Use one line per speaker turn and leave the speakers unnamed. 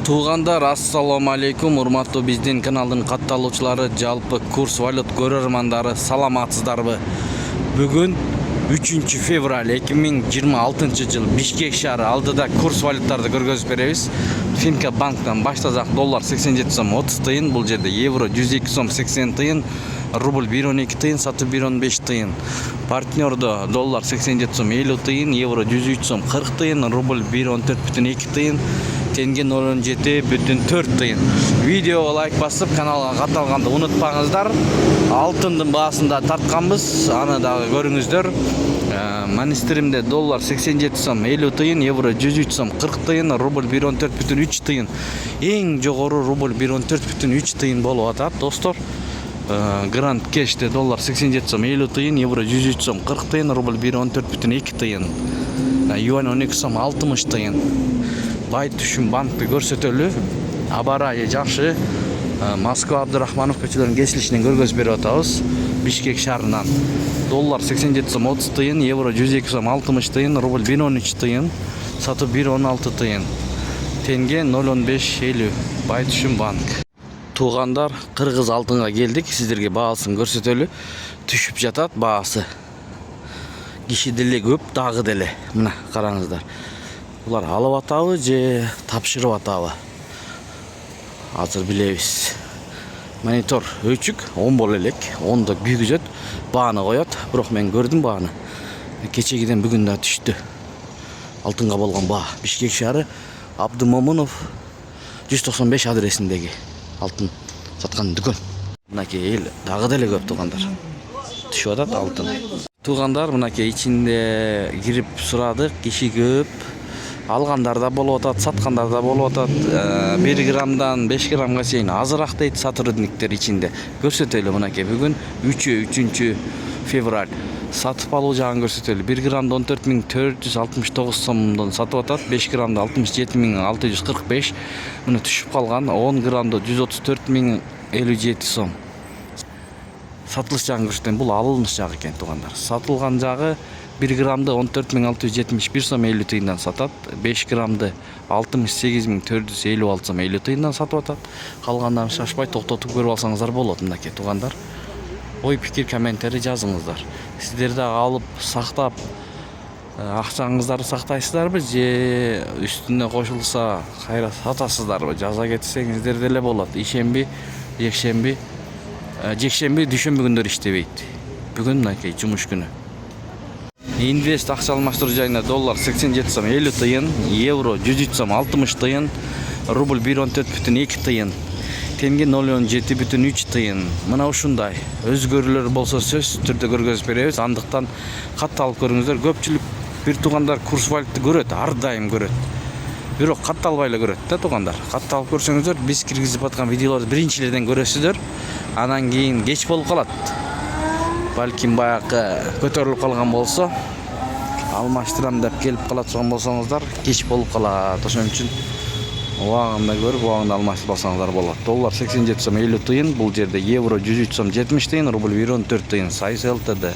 Туугандар, ассаламу алейкум, урматтуу биздин каналдын катталуучулары, жалпы курс валют көрөрмандары, саламатсыздарбы? Бүгүн 3 февраль 2026 жыл Бишкек шаары алдыда курс валюттарды көргөзүп беребиз. Финка банктан баштасак, доллар 87 сом 30 тыйын, бул жерде евро 102 сом 80 тыйын, рубль 1.12 тыйын, сатып 1.15 тыйын. Партнердо доллар 87 сом 50 тыйын, евро 103 сом 40 тыйын, рубль 1.14,2 тыйын, тенге 0.17,4 тыйын. Видеого лайк басып, каналга катталганды унутпаңыздар. Алтындын баасында тартканбыз, аны дагы көрүңүздөр. Манистеримде доллар 87 сом 50 тыйын, евро 103 сом 40 тыйын, рубль 1.14,3 тыйын. Эң жогору рубль 1.14,3 тыйын болуп атат, достор. Гранд кеште доллар 87 сом 50 тыйын, евро 103 сом 40 тыйын, рубль 1.14,2 тыйын. Юань 12 сом 60 тыйын. Бай түшүн банкты көрсөтөлү. Абарайы жакшы. Москва Абдурахманов көчөлөрүнүн кесилишинен көргөзүп берип атабыз. Бишкек шаарынан доллар 87 сом 30 тыйын, евро 102 сом 60 тыйын, рубль 1.13 тыйын, сатып 1.16 тыйын. Тенге 0.15,50. Бай түшүн банк. Туугандар, кыргыз алтынга келдик. Сиздерге баасын көрсөтөлү. Түшүп жатат баасы. Киши деле көп, дагы деле. Мына караңыздар. Булар алып атабы же тапшырып атабы? Азыр билебиз. Монитор өчүк, 10 боло элек, 10до күйгүзөт, бааны коёт. Бирок мен көрдүм бааны. Кечегиден бүгүн да түштү. Алтынга болгон баа. Бишкек шаары Абдумомунов 195 адресиндеги алтын саткан дүкөн. Мынакей эл дагы деле көп туугандар. Түшүп атат алтын. Туугандар, мынакей ичинде кирип сурадык, киши көп. Алгандар да болуп атат, саткандар да болуп атат. 1 граммдан 5 граммга чейин азыраак дейт сотрудниктер ичинде. Көрсөтөлү мынакей бүгүн 3 февраль. Сатып алуу жагын көрсөтөлү. 1 граммда 14.469 сомдон сатып атат, 5 граммда 67.645. Мына түшүп калган 10 граммда 134.057 сом. Сатылыш жагын көрсөтөм. Бул алыныш жагы экен туугандар. Сатылган жагы 1 граммда 14.671 сом 50 тыйындан сатат, 5 граммда 68.456 сом 50 тыйындан сатып атат. Калгандарын шашпай токтотуп көрүп алсаңыздар болот мынакей туугандар. Ой пикир комментарий жазыңыздар. Сиздер да алып сактап акчаңыздарды сактайсыздарбы же үстүнө кошулса кайра сатасыздарбы? Жаза кетсеңиздер деле болот. Ишемби, жекшемби, дүйшөмбү күндөр иштебейт. Бүгүн мынакей жумуш күнү. Инвест акча алмаштыруу жайына доллар 87 сом 50 тыйын, евро 103 сом 60 тыйын, рубль 1.14,2 тыйын, тенге 0.17,3 тыйын. Мына ушундай. Өзгөрүүлөр болсо сөзсүз түрдө көргөзүп беребиз. Андыктан катталып көрүңүздөр. Көпчүлүк бир туугандар курс валютты көрөт, ар дайым көрөт. Бирок катталбай эле көрөт да туугандар. Катталып көрсөңүздөр, биз киргизип аткан видеолорду биринчилерден көрөсүздөр. Анан кийин кеч болуп калат. Балким баягы көтөрүлүп калган болсо, алмаштырам деп келип кала турган болсоңуздар, кеч болуп калат. Ошон үчүн убагында көрүп, убагында алмаштырып алсаңыздар болот. Доллар 87 сом 50 тыйын, бул жерде евро 103 сом 70 тыйын, рубль 1.14 тыйын. Сайыс ЛТД.